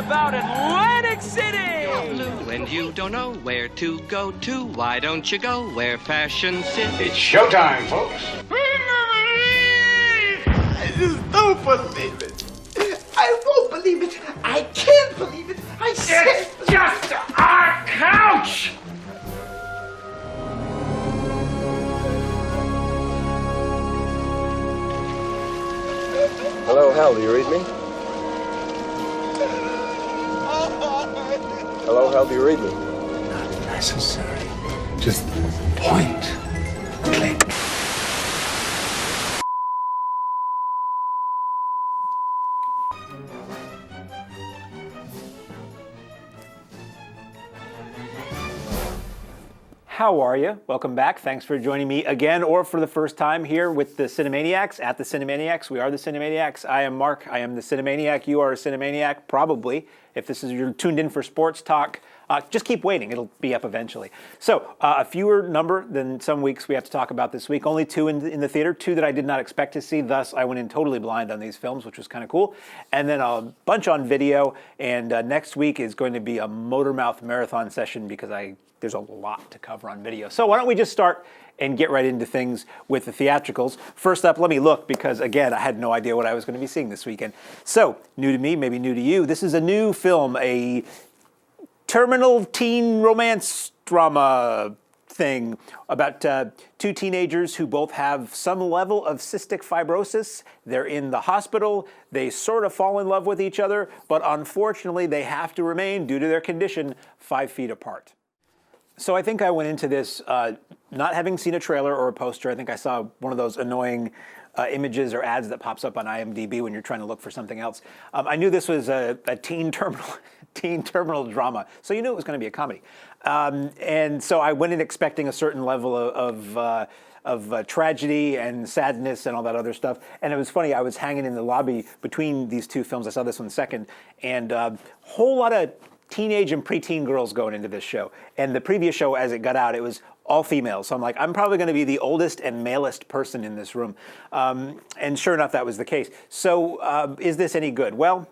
about Atlantic City! Blue, and you don't know where to go to. Why don't you go where fashion sits? It's showtime, folks. I just don't believe it. I won't believe it. I can't believe it. I said It's just our couch! Hello, Hal, do you read me? Hello, Hal, do you read me? Not necessary. Just point. Click. How are you? Welcome back. Thanks for joining me again or for the first time here with the Cinemaniacs at the Cinemaniacs. We are the Cinemaniacs. I am Mark. I am the Cinemaniac. You are a Cinemaniac, probably. If this is you're tuned in for sports talk, just keep waiting. It'll be up eventually. So a fewer number than some weeks we have to talk about this week. Only two in the theater, two that I did not expect to see. Thus, I went in totally blind on these films, which was kind of cool. And then a bunch on video. And next week is going to be a Motormouth marathon session because there's a lot to cover on video. So why don't we just start and get right into things with the theatricals. First up, let me look because, again, I had no idea what I was going to be seeing this weekend. So, new to me, maybe new to you, this is a new film, a terminal teen romance drama thing about two teenagers who both have some level of cystic fibrosis. They're in the hospital. They sort of fall in love with each other, but unfortunately, they have to remain, due to their condition, 5 feet apart. So I think I went into this not having seen a trailer or a poster. I think I saw one of those annoying images or ads that pops up on IMDb when you're trying to look for something else. I knew this was a teen terminal drama, so you knew it was going to be a comedy. And so I went in expecting a certain level of tragedy and sadness and all that other stuff. And it was funny, I was hanging in the lobby between these two films. I saw this one second, and a whole lot of teenage and preteen girls going into this show. And the previous show, as it got out, it was all females. So I'm like, I'm probably going to be the oldest and malest person in this room. And sure enough, that was the case. So is this any good? Well,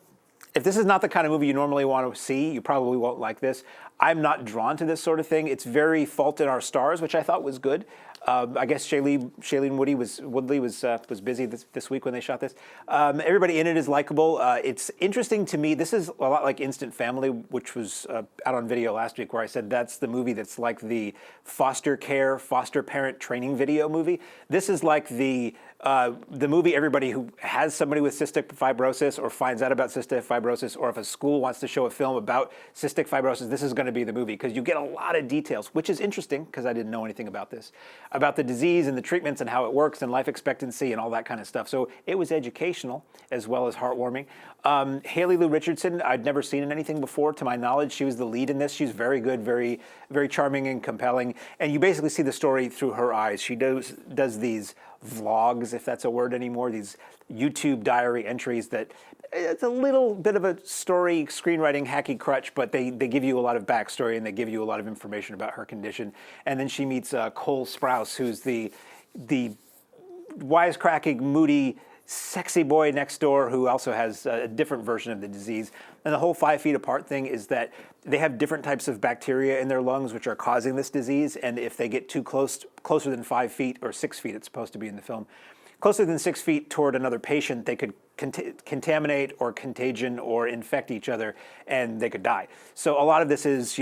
if this is not the kind of movie you normally want to see, you probably won't like this. I'm not drawn to this sort of thing. It's very Fault in Our Stars, which I thought was good. I guess Shailene Woodley was busy this week when they shot this. Everybody in it is likable. It's interesting to me. This is a lot like Instant Family, which was out on video last week, where I said that's the movie that's like the foster parent training video movie. This is like the movie everybody who has somebody with cystic fibrosis or finds out about cystic fibrosis, or if a school wants to show a film about cystic fibrosis, this is going to be the movie because you get a lot of details, which is interesting because I didn't know anything about this, about the disease and the treatments and how it works and life expectancy and all that kind of stuff. So it was educational as well as heartwarming. Haley Lou Richardson, I'd never seen in anything before. To my knowledge, she was the lead in this. She's very good, very, very charming and compelling. And you basically see the story through her eyes. She does these vlogs, if that's a word anymore, these YouTube diary entries that it's a little bit of a story, screenwriting hacky crutch, but they give you a lot of backstory and they give you a lot of information about her condition. And then she meets Cole Sprouse, who's the wisecracking, moody, sexy boy next door who also has a different version of the disease. And the whole 5 feet apart thing is that they have different types of bacteria in their lungs which are causing this disease. And if they get too closer than 5 feet, or 6 feet, it's supposed to be in the film, closer than 6 feet toward another patient, they could contaminate or contagion or infect each other, and they could die. So a lot of this is,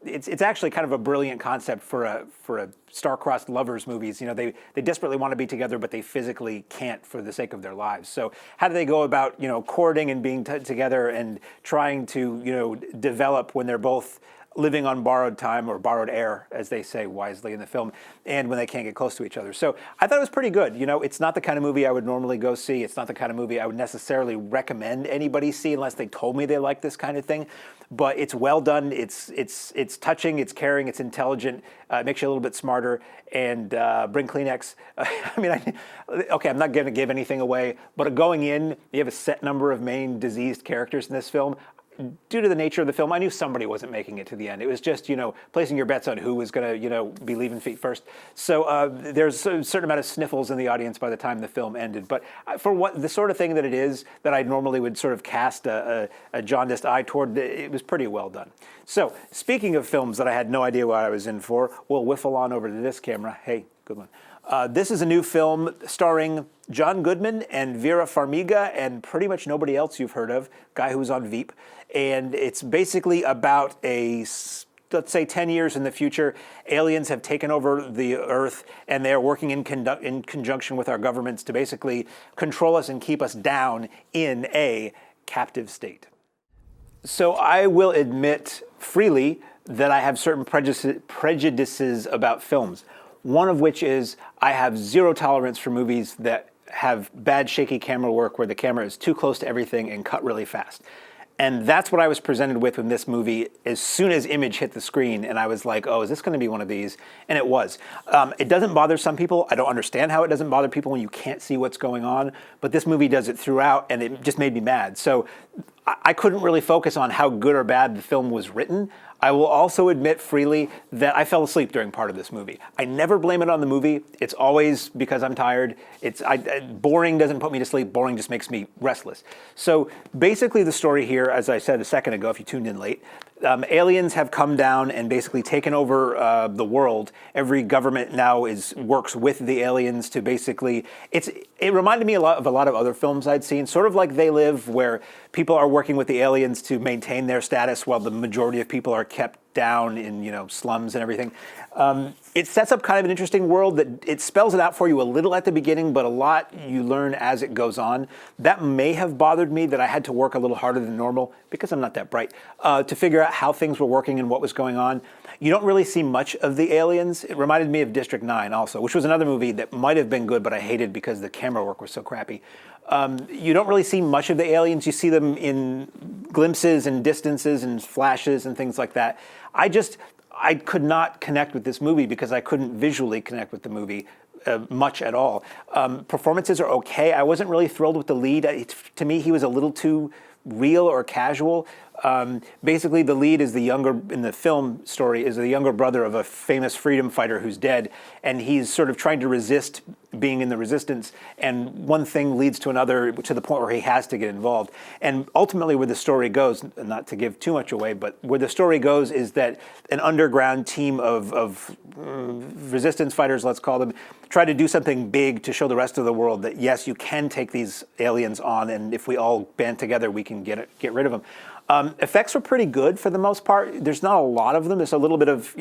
it's actually kind of a brilliant concept for a star-crossed lovers movies. They desperately want to be together, but they physically can't for the sake of their lives. So how do they go about, courting and being together and trying to, develop when they're both living on borrowed time, or borrowed air, as they say wisely in the film, and when they can't get close to each other. So I thought it was pretty good. It's not the kind of movie I would normally go see. It's not the kind of movie I would necessarily recommend anybody see unless they told me they like this kind of thing. But it's well done. It's touching. It's caring. It's intelligent. It makes you a little bit smarter. And bring Kleenex. Okay, I'm not going to give anything away. But going in, you have a set number of main diseased characters in this film. due to the nature of the film, I knew somebody wasn't making it to the end. It was just, placing your bets on who was going to, be leaving feet first. So there's a certain amount of sniffles in the audience by the time the film ended. But for what the sort of thing that it is, that I normally would sort of cast a jaundiced eye toward, it was pretty well done. So speaking of films that I had no idea what I was in for, we'll whiffle on over to this camera. Hey, good one. This is a new film starring John Goodman and Vera Farmiga and pretty much nobody else you've heard of, guy who was on Veep. And it's basically about let's say 10 years in the future, aliens have taken over the Earth and they're working in conjunction with our governments to basically control us and keep us down in a captive state. So I will admit freely that I have certain prejudices about films. One of which is I have zero tolerance for movies that have bad shaky camera work where the camera is too close to everything and cut really fast. And that's what I was presented with in this movie as soon as image hit the screen. And I was like, oh, is this going to be one of these? And it was. It doesn't bother some people. I don't understand how it doesn't bother people when you can't see what's going on. But this movie does it throughout, and it just made me mad. So I couldn't really focus on how good or bad the film was written. I will also admit freely that I fell asleep during part of this movie. I never blame it on the movie. It's always because I'm tired. Boring doesn't put me to sleep. Boring just makes me restless. So basically the story here, as I said a second ago, if you tuned in late, aliens have come down and basically taken over the world. Every government now works with the aliens to basically, it reminded me of a lot of other films I'd seen, sort of like They Live, where people are working with the aliens to maintain their status while the majority of people are kept down in slums and everything. It sets up kind of an interesting world that it spells it out for you a little at the beginning, but a lot you learn as it goes on. That may have bothered me, that I had to work a little harder than normal, because I'm not that bright, to figure out how things were working and what was going on. You don't really see much of the aliens. It reminded me of District 9 also, which was another movie that might have been good, but I hated because the camera work was so crappy. You don't really see much of the aliens. You see them in glimpses and distances and flashes and things like that. I could not connect with this movie because I couldn't visually connect with the movie much at all. Performances are okay. I wasn't really thrilled with the lead. To me, he was a little too real or casual. Basically, the lead is in the film story, is the younger brother of a famous freedom fighter who's dead, and he's sort of trying to resist being in the resistance, and one thing leads to another to the point where he has to get involved. And ultimately where the story goes, not to give too much away, but where the story goes is that an underground team of resistance fighters, let's call them, try to do something big to show the rest of the world that, yes, you can take these aliens on, and if we all band together, we can get rid of them. Effects were pretty good for the most part. There's not a lot of them. There's a little bit of,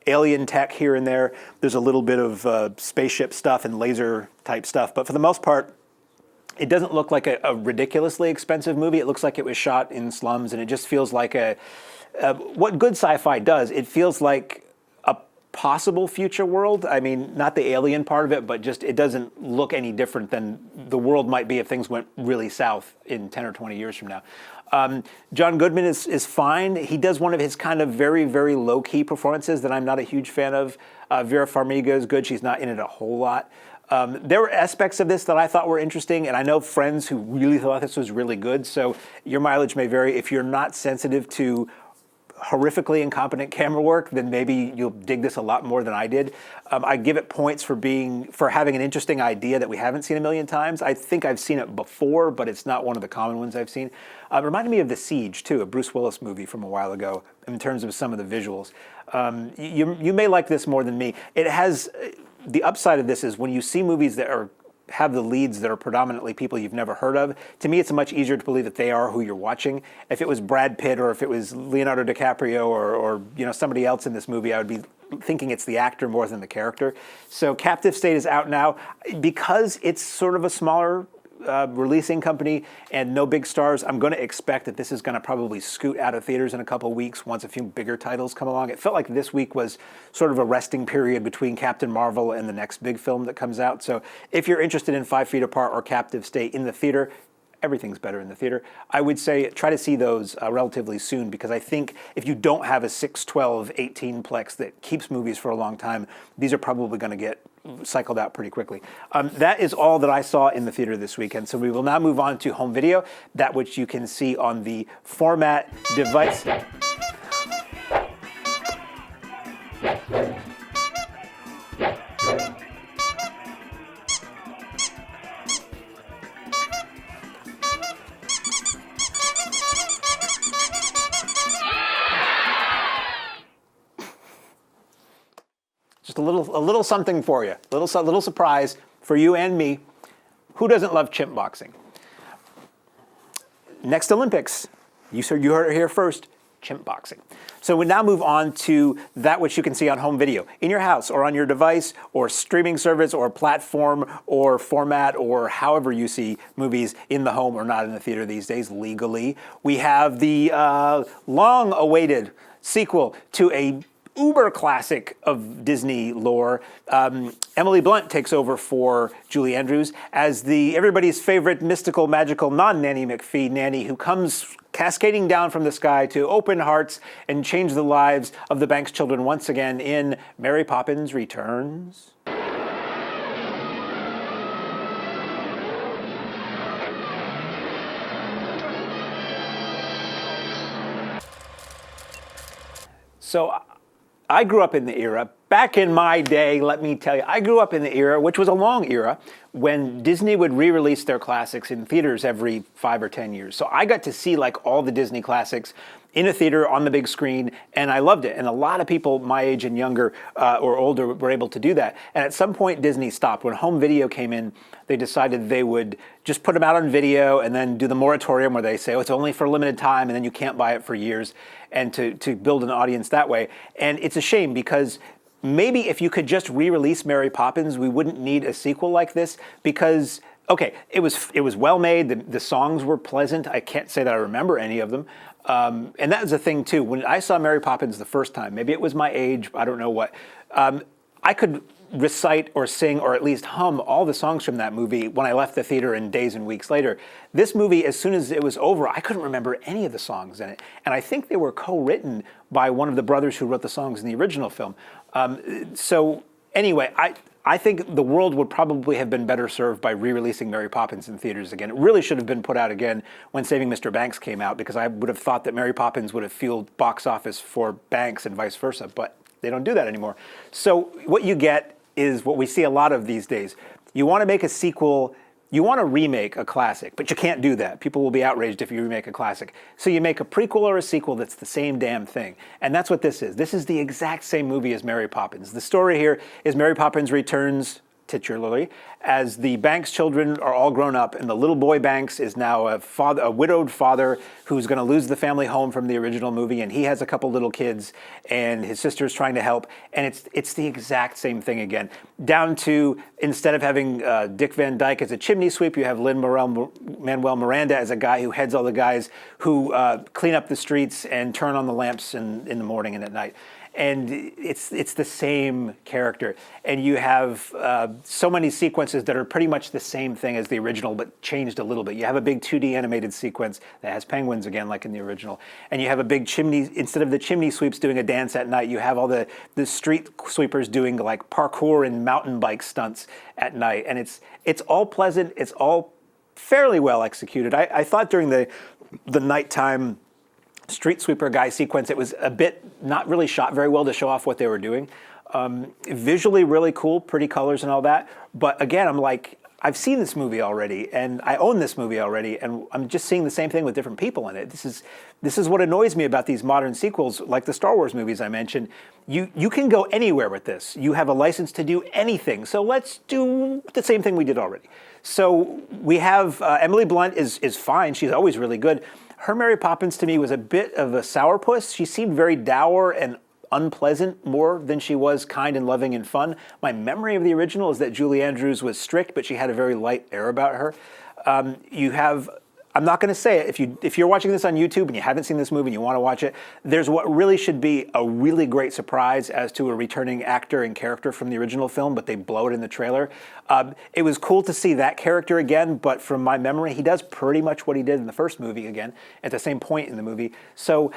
alien tech here and there. There's a little bit of spaceship stuff and laser type stuff. But for the most part, it doesn't look like a ridiculously expensive movie. It looks like it was shot in slums, and it just feels like what good sci-fi does. It feels like a possible future world. I mean, not the alien part of it, but just it doesn't look any different than the world might be if things went really south in 10 or 20 years from now. John Goodman is fine. He does one of his kind of very, very low-key performances that I'm not a huge fan of. Vera Farmiga is good. She's not in it a whole lot. There were aspects of this that I thought were interesting, and I know friends who really thought this was really good, so your mileage may vary. If you're not sensitive to horrifically incompetent camera work, then maybe you'll dig this a lot more than I did. I give it points for having an interesting idea that we haven't seen a million times. I think I've seen it before, but it's not one of the common ones I've seen. It reminded me of The Siege, too, a Bruce Willis movie from a while ago, in terms of some of the visuals. You may like this more than me. It has, the upside of this is when you see movies that have the leads that are predominantly people you've never heard of, to me it's much easier to believe that they are who you're watching. If it was Brad Pitt or if it was Leonardo DiCaprio or somebody else in this movie, I would be thinking it's the actor more than the character. So Captive State is out now. Because it's sort of a smaller releasing company and no big stars, I'm going to expect that this is going to probably scoot out of theaters in a couple of weeks once a few bigger titles come along. It felt like this week was sort of a resting period between Captain Marvel and the next big film that comes out. So if you're interested in 5 Feet Apart or Captive State in the theater, everything's better in the theater. I would say try to see those relatively soon, because I think if you don't have a 6, 12, 18 plex that keeps movies for a long time, these are probably going to get cycled out pretty quickly. That is all that I saw in the theater this weekend. So we will now move on to home video, that which you can see on the format device. Just a little something for you, a little surprise for you and me. Who doesn't love chimp boxing? Next Olympics, you heard it here first, chimp boxing. So we now move on to that which you can see on home video, in your house or on your device or streaming service or platform or format or however you see movies in the home or not in the theater these days legally. We have the long-awaited sequel to a uber classic of Disney lore. Emily Blunt takes over for Julie Andrews as everybody's favorite mystical, magical, non-Nanny McPhee nanny who comes cascading down from the sky to open hearts and change the lives of the Banks children once again in Mary Poppins Returns. So I grew up in the era, back in my day, let me tell you, I grew up in the era, which was a long era, when Disney would re-release their classics in theaters every 5 or 10 years. So I got to see like all the Disney classics in a theater on the big screen, and I loved it. And a lot of people my age and younger or older were able to do that. And at some point, Disney stopped. When home video came in, they decided they would just put them out on video and then do the moratorium where they say, oh, it's only for a limited time, and then you can't buy it for years, and to build an audience that way. And it's a shame because maybe if you could just re-release Mary Poppins, we wouldn't need a sequel like this because, okay, it was well made. The songs were pleasant. I can't say that I remember any of them. And that was the thing too. When I saw Mary Poppins the first time, maybe it was my age, I don't know what, I could recite or sing or at least hum all the songs from that movie when I left the theater and days and weeks later. This movie, as soon as it was over, I couldn't remember any of the songs in it. And I think they were co-written by one of the brothers who wrote the songs in the original film. So anyway, I think the world would probably have been better served by re-releasing Mary Poppins in theaters again. It really should have been put out again when Saving Mr. Banks came out, because I would have thought that Mary Poppins would have fueled box office for Banks and vice versa, but they don't do that anymore. So what you get is what we see a lot of these days. You want to make a sequel, you want to remake a classic, but you can't do that. People will be outraged if you remake a classic. So you make a prequel or a sequel that's the same damn thing. And that's what this is. This is the exact same movie as Mary Poppins. The story here is Mary Poppins returns, titularly, as the Banks children are all grown up, and the little boy Banks is now a widowed father who's going to lose the family home from the original movie, and he has a couple little kids, and his sister's trying to help, and it's the exact same thing again. Down to, instead of having Dick Van Dyke as a chimney sweep, you have Lin-Manuel Miranda as a guy who heads all the guys who clean up the streets and turn on the lamps in the morning and at night. And it's the same character. And you have so many sequences that are pretty much the same thing as the original, but changed a little bit. You have a big 2D animated sequence that has penguins again, like in the original. And you have a big chimney, instead of the chimney sweeps doing a dance at night, you have all the street sweepers doing like parkour and mountain bike stunts at night. And it's all pleasant. It's all fairly well executed. I thought during the nighttime street sweeper guy sequence, it was a bit not really shot very well to show off what they were doing. Visually really cool, pretty colors and all that. But again, I'm like, I've seen this movie already, and I own this movie already, and I'm just seeing the same thing with different people in it. This is what annoys me about these modern sequels, like the Star Wars movies I mentioned. You can go anywhere with this. You have a license to do anything, so let's do the same thing we did already. So we have Emily Blunt is fine. She's always really good. Her Mary Poppins to me was a bit of a sourpuss. She seemed very dour and unpleasant more than she was kind and loving and fun. My memory of the original is that Julie Andrews was strict, but she had a very light air about her. You have, I'm not going to say it, if you're watching this on YouTube and you haven't seen this movie and you want to watch it, there's what really should be a really great surprise as to a returning actor and character from the original film, but they blow it in the trailer. It was cool to see that character again, but from my memory, he does pretty much what he did in the first movie again, at the same point in the movie. So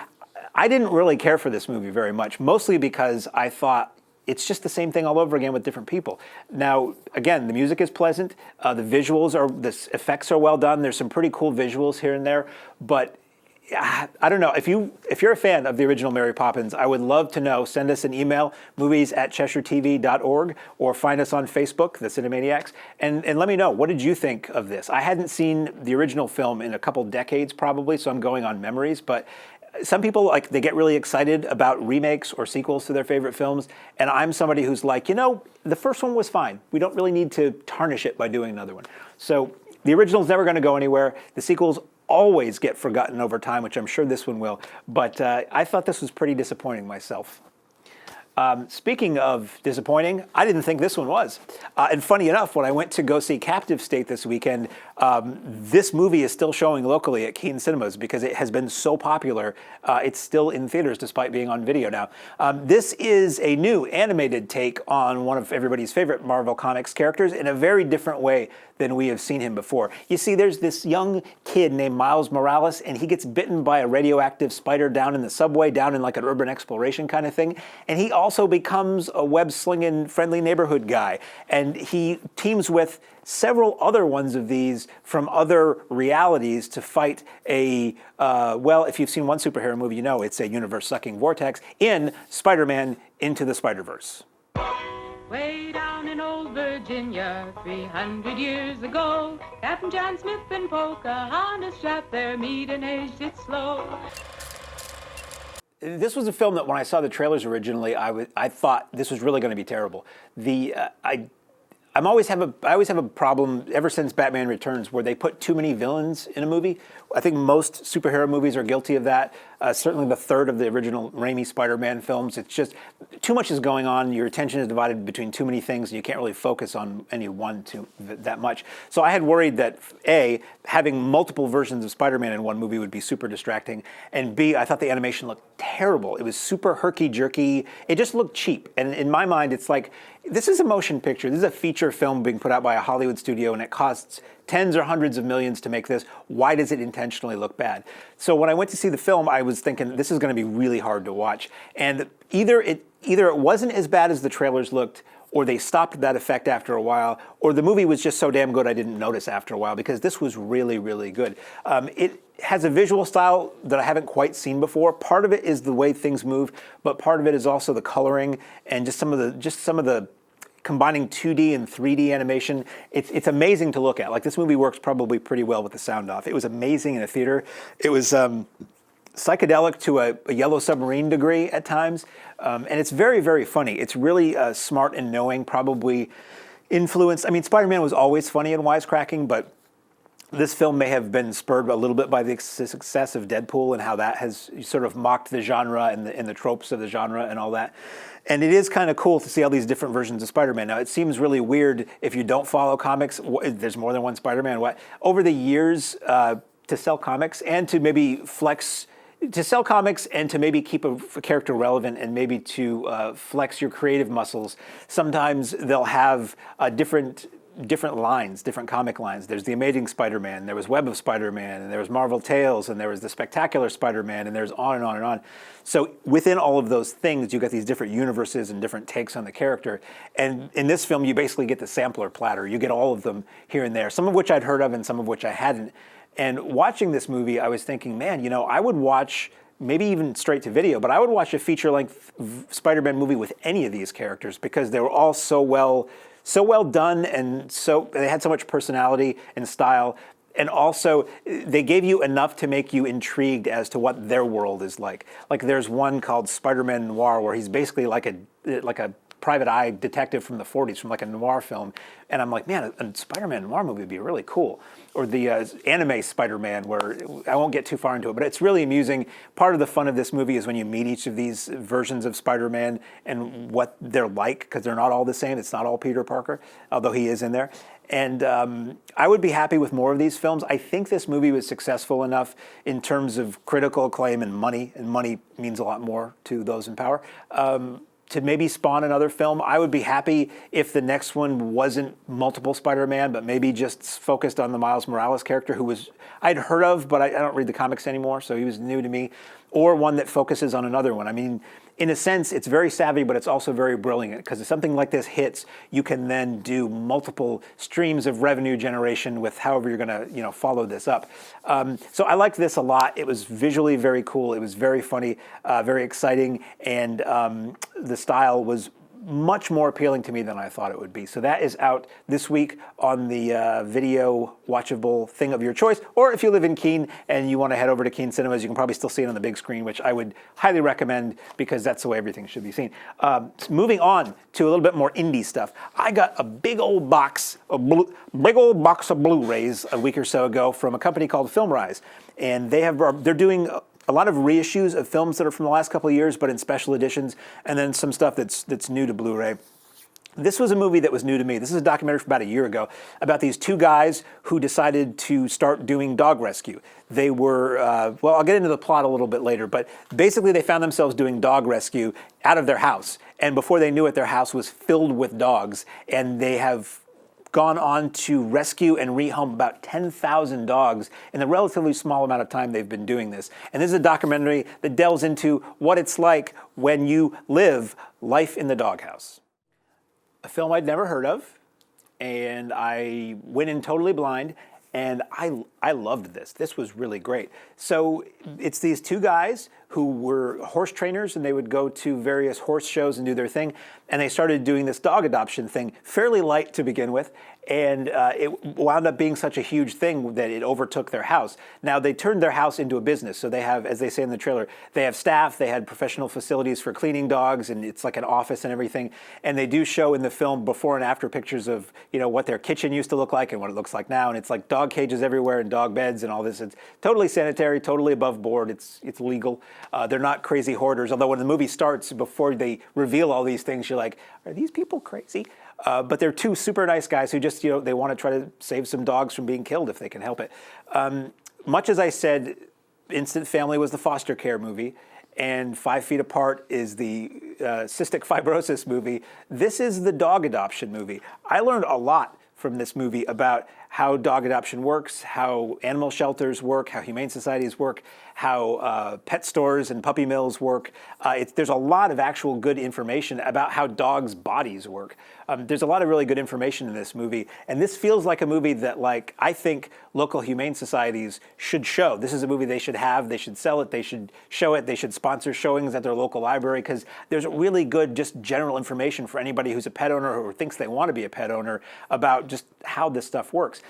I didn't really care for this movie very much, mostly because I thought it's just the same thing all over again with different people. Now, again, the music is pleasant. The effects are well done. There's some pretty cool visuals here and there. But I don't know. If you're a fan of the original Mary Poppins, I would love to know. Send us an email, movies@cheshiretv.org, or find us on Facebook, the Cinemaniacs, and let me know, what did you think of this? I hadn't seen the original film in a couple decades probably, so I'm going on memories, but some people, they get really excited about remakes or sequels to their favorite films, and I'm somebody who's like, the first one was fine. We don't really need to tarnish it by doing another one. So the original's never going to go anywhere. The sequels always get forgotten over time, which I'm sure this one will. But I thought this was pretty disappointing myself. Speaking of disappointing, I didn't think this one was. And funny enough, when I went to go see Captive State this weekend, this movie is still showing locally at Keene Cinemas because it has been so popular. It's still in theaters despite being on video now. This is a new animated take on one of everybody's favorite Marvel Comics characters in a very different way than we have seen him before. You see, there's this young kid named Miles Morales, and he gets bitten by a radioactive spider down in the subway, down in like an urban exploration kind of thing. And he also becomes a web-slinging friendly neighborhood guy. And he teams with several other ones of these from other realities to fight if you've seen one superhero movie, you know it's a universe-sucking vortex in Spider-Man Into the Spiderverse. Way down in old Virginia, 300 years ago, Captain John Smith and Pocahontas trapped their meat and aged it slow. This was a film that when I saw the trailers originally, I thought this was really going to be terrible. I always have a problem ever since Batman Returns where they put too many villains in a movie. I think most superhero movies are guilty of that. Certainly the third of the original Raimi Spider-Man films. It's just too much is going on. Your attention is divided between too many things, and you can't really focus on any one that much. So I had worried that A, having multiple versions of Spider-Man in one movie would be super distracting, and B, I thought the animation looked terrible. It was super herky-jerky. It just looked cheap. And in my mind, it's like, this is a motion picture. This is a feature film being put out by a Hollywood studio, and it costs tens or hundreds of millions to make this. Why does it intentionally look bad? So when I went to see the film, I was thinking this is going to be really hard to watch. And either it wasn't as bad as the trailers looked, or they stopped that effect after a while, or the movie was just so damn good I didn't notice after a while, because this was really, really good. It has a visual style that I haven't quite seen before. Part of it is the way things move, but part of it is also the coloring and just some of the combining 2D and 3D animation. It's amazing to look at. Like, this movie works probably pretty well with the sound off. It was amazing in a theater. It was psychedelic to a Yellow Submarine degree at times, and it's very, very funny. It's really smart and knowing, probably influenced. I mean, Spider-Man was always funny and wisecracking, but this film may have been spurred a little bit by the success of Deadpool and how that has sort of mocked the genre and the tropes of the genre and all that. And it is kind of cool to see all these different versions of Spider-Man. Now, it seems really weird if you don't follow comics. There's more than one Spider-Man. Over the years, to sell comics and to maybe sell comics and to maybe keep a character relevant and maybe to flex your creative muscles, sometimes they'll have different lines, different comic lines. There's the Amazing Spider-Man, there was Web of Spider-Man, and there was Marvel Tales, and there was the Spectacular Spider-Man, and there's on and on and on. So within all of those things, you got these different universes and different takes on the character. And in this film, you basically get the sampler platter. You get all of them here and there, some of which I'd heard of and some of which I hadn't. And watching this movie, I was thinking, man, I would watch, maybe even straight to video, but I would watch a feature-length Spider-Man movie with any of these characters because they were all so well done, and they had so much personality and style, and also they gave you enough to make you intrigued as to what their world is like. Like, there's one called Spider-Man Noir where he's basically like a private eye detective from the 40s, from like a noir film, and I'm like, man, a Spider-Man noir movie would be really cool. Or the anime Spider-Man, where I won't get too far into it, but it's really amusing. Part of the fun of this movie is when you meet each of these versions of Spider-Man and what they're like, because they're not all the same. It's not all Peter Parker, although he is in there. And I would be happy with more of these films. I think this movie was successful enough in terms of critical acclaim and money means a lot more to those in power, to maybe spawn another film. I would be happy if the next one wasn't multiple Spider-Man, but maybe just focused on the Miles Morales character, who I'd heard of, but I don't read the comics anymore, so he was new to me, or one that focuses on another one. I mean, in a sense, it's very savvy, but it's also very brilliant, because if something like this hits, you can then do multiple streams of revenue generation with however you're going to follow this up. So I liked this a lot. It was visually very cool. It was very funny, very exciting, and the style was much more appealing to me than I thought it would be. So that is out this week on the video watchable thing of your choice. Or if you live in Keene and you want to head over to Keene Cinemas, you can probably still see it on the big screen, which I would highly recommend, because that's the way everything should be seen. Moving on to a little bit more indie stuff. I got a big old box of Blu-rays a week or so ago from a company called FilmRise, and they're doing a lot of reissues of films that are from the last couple of years, but in special editions, and then some stuff that's new to Blu-ray. This was a movie that was new to me. This is a documentary from about a year ago about these two guys who decided to start doing dog rescue. They were, well, I'll get into the plot a little bit later, but basically they found themselves doing dog rescue out of their house. And before they knew it, their house was filled with dogs, and they have gone on to rescue and rehome about 10,000 dogs in the relatively small amount of time they've been doing this. And this is a documentary that delves into what it's like when you live life in the doghouse. A film I'd never heard of, and I went in totally blind, and I loved this. This was really great. So it's these two guys who were horse trainers, and they would go to various horse shows and do their thing, and they started doing this dog adoption thing, fairly light to begin with, and it wound up being such a huge thing that it overtook their house. Now, they turned their house into a business, so they have, as they say in the trailer, they have staff, they had professional facilities for cleaning dogs, and it's like an office and everything, and they do show in the film before and after pictures of what their kitchen used to look like and what it looks like now, and it's like dog cages everywhere and dog beds and all this. It's totally sanitary, totally above board, it's legal. They're not crazy hoarders, although when the movie starts, before they reveal all these things, you're like, are these people crazy? But they're two super nice guys who just, they want to try to save some dogs from being killed if they can help it. Much as I said, Instant Family was the foster care movie, and 5 Feet Apart is the cystic fibrosis movie, this is the dog adoption movie. I learned a lot from this movie about how dog adoption works, how animal shelters work, how humane societies work, how pet stores and puppy mills work. There's a lot of actual good information about how dogs' bodies work. There's a lot of really good information in this movie, and this feels like a movie that, I think local humane societies should show. This is a movie they should have, they should sell it, they should show it, they should sponsor showings at their local library, because there's really good just general information for anybody who's a pet owner or thinks they want to be a pet owner about just how this stuff works.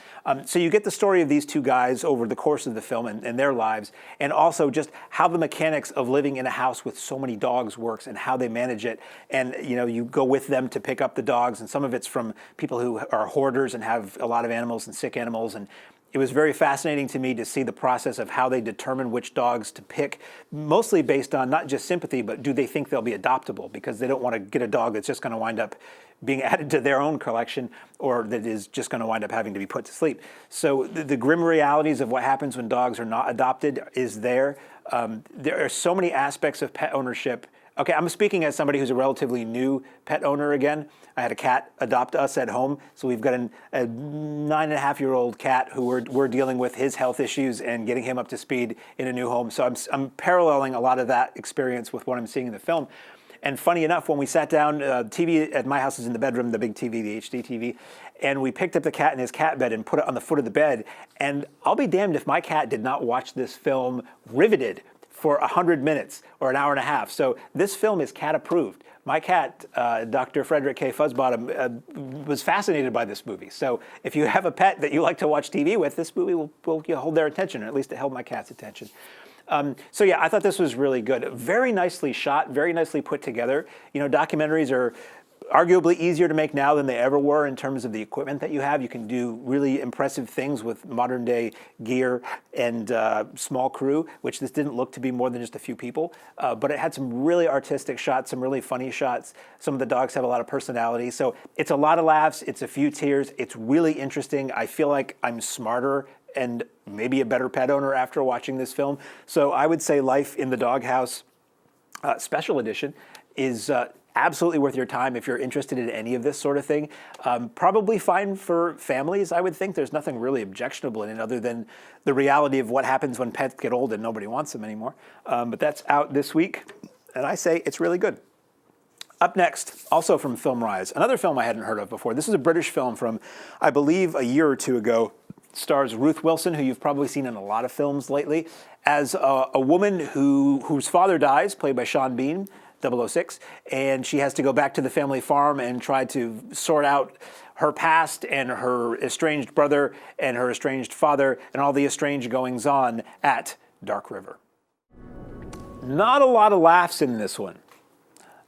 So you get the story of these two guys over the course of the film and their lives, and also just how the mechanics of living in a house with so many dogs works and how they manage it. And you go with them to pick up the dogs, and some of it's from people who are hoarders and have a lot of animals and sick animals. And it was very fascinating to me to see the process of how they determine which dogs to pick, mostly based on not just sympathy, but do they think they'll be adoptable, because they don't want to get a dog that's just going to wind up being added to their own collection, or that is just going to wind up having to be put to sleep. So the grim realities of what happens when dogs are not adopted is there. There are so many aspects of pet ownership. Okay, I'm speaking as somebody who's a relatively new pet owner again. I had a cat adopt us at home, so we've got a 9.5-year-old cat who we're dealing with his health issues and getting him up to speed in a new home. So I'm paralleling a lot of that experience with what I'm seeing in the film. And funny enough, when we sat down, TV at my house is in the bedroom, the big TV, the HD TV, and we picked up the cat in his cat bed and put it on the foot of the bed. And I'll be damned if my cat did not watch this film riveted for 100 minutes or an hour and a half. So this film is cat approved. My cat, Dr. Frederick K. Fuzzbottom, was fascinated by this movie. So if you have a pet that you like to watch TV with, this movie will hold their attention, or at least it held my cat's attention. So yeah, I thought this was really good. Very nicely shot, very nicely put together. Documentaries are arguably easier to make now than they ever were in terms of the equipment that you have. You can do really impressive things with modern day gear and small crew, which this didn't look to be more than just a few people. But it had some really artistic shots, some really funny shots. Some of the dogs have a lot of personality. So it's a lot of laughs. It's a few tears. It's really interesting. I feel like I'm smarter and maybe a better pet owner after watching this film. So I would say Life in the Doghouse Special Edition is absolutely worth your time if you're interested in any of this sort of thing. Probably fine for families, I would think. There's nothing really objectionable in it other than the reality of what happens when pets get old and nobody wants them anymore. But that's out this week. and I say it's really good. Up next, also from Film Rise, another film I hadn't heard of before. This is a British film from, I believe, a year or two ago. It stars Ruth Wilson, who you've probably seen in a lot of films lately, as a woman whose father dies, played by Sean Bean, 006, and she has to go back to the family farm and try to sort out her past and her estranged brother and her estranged father and all the estranged goings-on at Dark River. Not a lot of laughs in this one.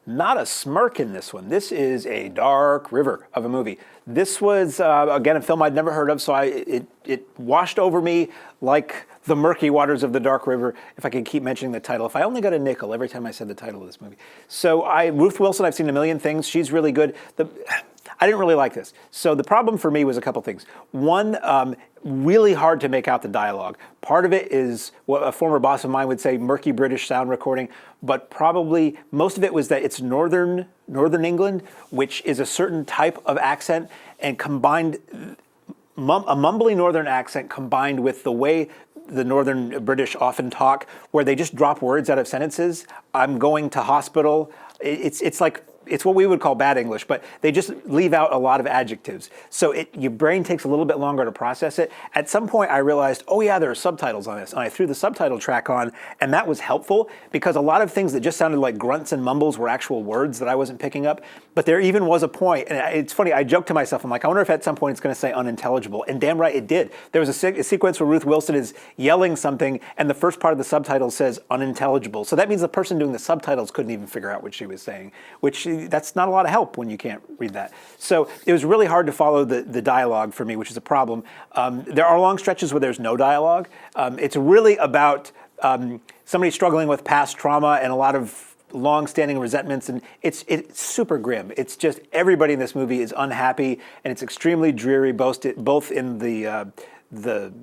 Not a smirk in this one. This is a dark river of a movie. This was, again, a film I'd never heard of, so it washed over me like the murky waters of the Dark River, if I could keep mentioning the title. If I only got a nickel every time I said the title of this movie. So Ruth Wilson, I've seen a million things. She's really good. I didn't really like this. So the problem for me was a couple things. One, really hard to make out the dialogue. Part of it is what a former boss of mine would say, murky British sound recording, but probably most of it was that it's Northern England, which is a certain type of accent, and combined, a mumbly Northern accent combined with the way the Northern British often talk, where they just drop words out of sentences. I'm going to hospital. It's like, it's what we would call bad English, but they just leave out a lot of adjectives. So your brain takes a little bit longer to process it. At some point I realized, oh yeah, there are subtitles on this. And I threw the subtitle track on, and that was helpful because a lot of things that just sounded like grunts and mumbles were actual words that I wasn't picking up. But there even was a point, and it's funny, I joked to myself, I'm like, I wonder if at some point it's gonna say unintelligible. And damn right it did. There was a sequence where Ruth Wilson is yelling something, and the first part of the subtitle says unintelligible. So that means the person doing the subtitles couldn't even figure out what she was saying, which that's not a lot of help when you can't read that. So it was really hard to follow the dialogue for me, which is a problem. There are long stretches where there's no dialogue. It's really about somebody struggling with past trauma and a lot of long-standing resentments, and it's super grim. It's just everybody in this movie is unhappy, and it's extremely dreary, both in the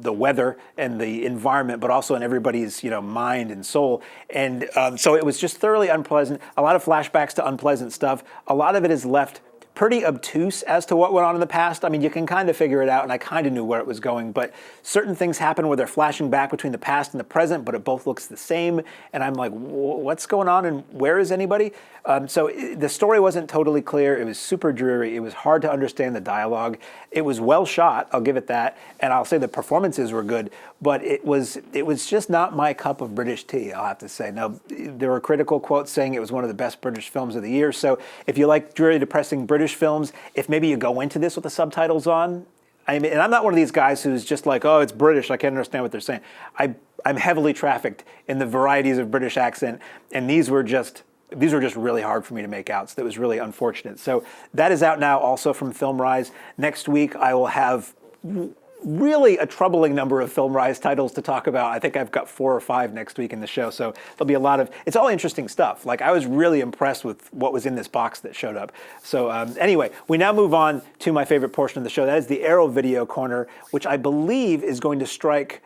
weather and the environment, but also in everybody's mind and soul. And so it was just thoroughly unpleasant. A lot of flashbacks to unpleasant stuff. A lot of it is left pretty obtuse as to what went on in the past. I mean, you can kind of figure it out, and I kind of knew where it was going, but certain things happen where they're flashing back between the past and the present, but it both looks the same, and I'm like, what's going on, and where is anybody? So the story wasn't totally clear. It was super dreary. It was hard to understand the dialogue. It was well shot, I'll give it that, and I'll say the performances were good, but it was just not my cup of British tea, I'll have to say. Now, there were critical quotes saying it was one of the best British films of the year, so if you like dreary, depressing British films, if maybe you go into this with the subtitles on, I mean, and I'm not one of these guys who's just like, oh, it's British, I can't understand what they're saying. I'm heavily trafficked in the varieties of British accent, and these were just really hard for me to make out, so that was really unfortunate. So that is out now also from Film Rise. Next week I will have really a troubling number of Film Rise titles to talk about. I think I've got 4 or 5 next week in the show, so there'll be a lot of, it's all interesting stuff. Like, I was really impressed with what was in this box that showed up. So anyway, we now move on to my favorite portion of the show. That is the Arrow Video Corner, which I believe is going to strike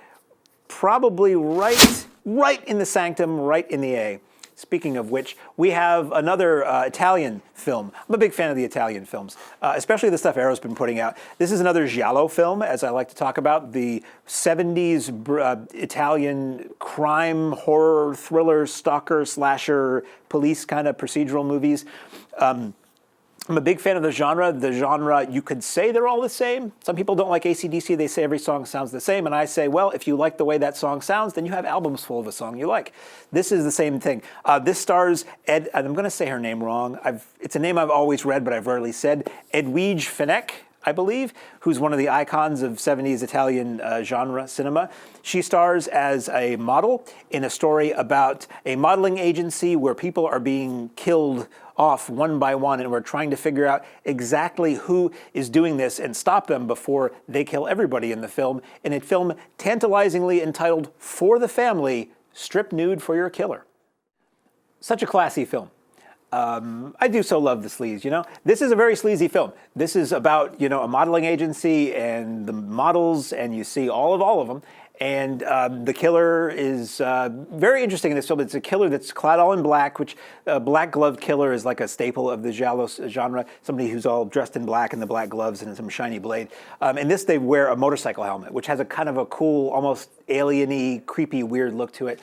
probably right in the sanctum, right in the A. Speaking of which, we have another Italian film. I'm a big fan of the Italian films, especially the stuff Arrow's been putting out. This is another giallo film, as I like to talk about, the 70s Italian crime, horror, thriller, stalker, slasher, police kind of procedural movies. I'm a big fan of the genre. The genre, you could say they're all the same. Some people don't like AC/DC. They say every song sounds the same. And I say, well, if you like the way that song sounds, then you have albums full of a song you like. This is the same thing. This stars Ed, and I'm going to say her name wrong. It's a name I've always read, but I've rarely said. Edwige Fenech, I believe, who's one of the icons of 70s Italian genre cinema. She stars as a model in a story about a modeling agency where people are being killed off one by one, and we're trying to figure out exactly who is doing this and stop them before they kill everybody in the film, in a film tantalizingly entitled For the Family, Strip Nude for Your Killer. Such a classy film. I do so love the sleaze, This is a very sleazy film. This is about, a modeling agency and the models, and you see all of them. And the killer is very interesting in this film. It's a killer that's clad all in black, which a black gloved killer is like a staple of the giallo genre. Somebody who's all dressed in black and the black gloves and some shiny blade. In this, they wear a motorcycle helmet, which has a kind of a cool, almost alien-y, creepy, weird look to it.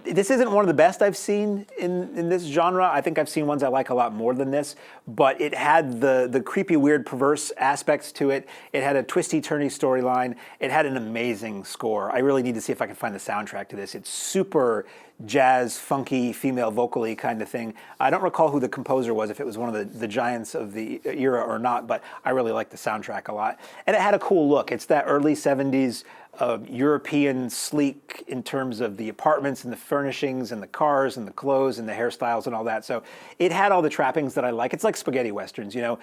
This isn't one of the best I've seen in this genre. I think I've seen ones I like a lot more than this, but it had the creepy, weird, perverse aspects to it. It had a twisty-turny storyline. It had an amazing score. I really need to see if I can find the soundtrack to this. It's super jazz, funky, female vocally kind of thing. I don't recall who the composer was, if it was one of the giants of the era or not, but I really like the soundtrack a lot. And it had a cool look. It's that early 70s European sleek in terms of the apartments and the furnishings and the cars and the clothes and the hairstyles and all that. So it had all the trappings that I like. It's like spaghetti westerns, you know.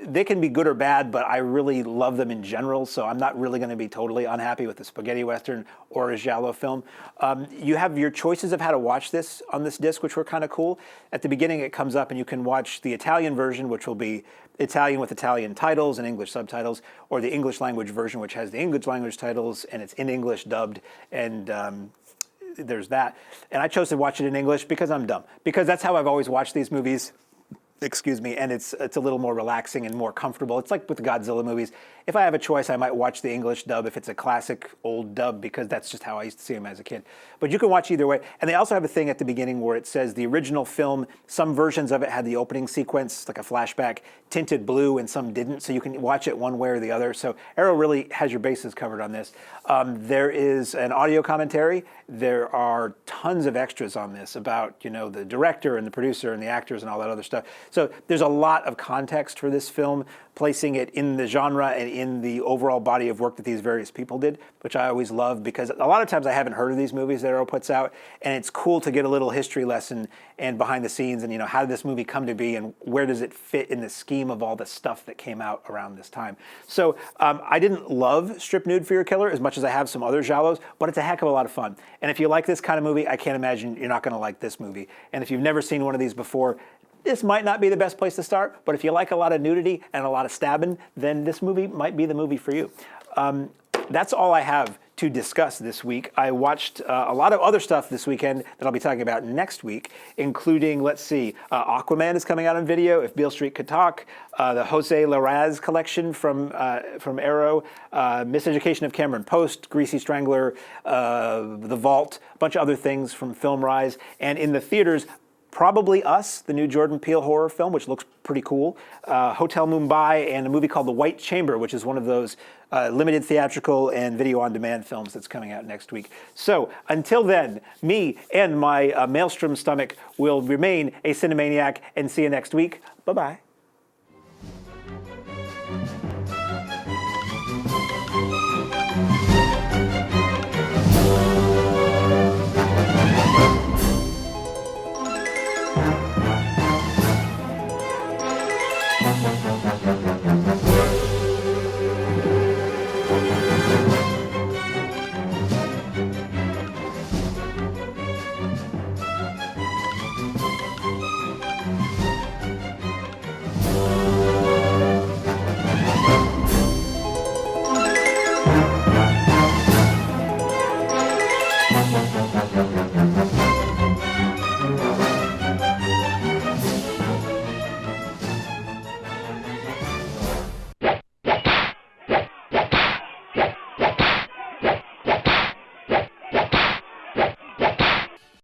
They can be good or bad, but I really love them in general, so I'm not really going to be totally unhappy with a spaghetti western or a giallo film. You have your choices of how to watch this on this disc, which were kind of cool. At the beginning, it comes up and you can watch the Italian version, which will be Italian with Italian titles and English subtitles, or the English language version, which has the English language titles and it's in English dubbed, and there's that. And I chose to watch it in English because I'm dumb, because that's how I've always watched these movies. Excuse me, and it's a little more relaxing and more comfortable. It's like with the Godzilla movies. If I have a choice, I might watch the English dub if it's a classic old dub, because that's just how I used to see them as a kid. But you can watch either way. And they also have a thing at the beginning where it says the original film, some versions of it had the opening sequence, like a flashback, tinted blue, and some didn't, so you can watch it one way or the other. So Arrow really has your bases covered on this. There is an audio commentary. There are tons of extras on this about, you know, the director and the producer and the actors and all that other stuff. So there's a lot of context for this film, placing it in the genre and in the overall body of work that these various people did, which I always love, because a lot of times I haven't heard of these movies that Arrow puts out, and it's cool to get a little history lesson and behind the scenes, and, you know, how did this movie come to be and where does it fit in the scheme of all the stuff that came out around this time. So I didn't love Strip Nude for Your Killer as much as I have some other giallos, but it's a heck of a lot of fun. And if you like this kind of movie, I can't imagine you're not going to like this movie. And if you've never seen one of these before, this might not be the best place to start, but if you like a lot of nudity and a lot of stabbing, then this movie might be the movie for you. That's all I have to discuss this week. I watched a lot of other stuff this weekend that I'll be talking about next week, including, let's see, Aquaman is coming out on video, If Beale Street Could Talk, the Jose Larraz collection from Arrow, Miseducation of Cameron Post, Greasy Strangler, The Vault, a bunch of other things from Film Rise, and in the theaters, Probably Us, the new Jordan Peele horror film, which looks pretty cool, Hotel Mumbai, and a movie called The White Chamber, which is one of those limited theatrical and video-on-demand films that's coming out next week. So until then, me and my maelstrom stomach will remain a Cinemaniac, and see you next week. Bye-bye.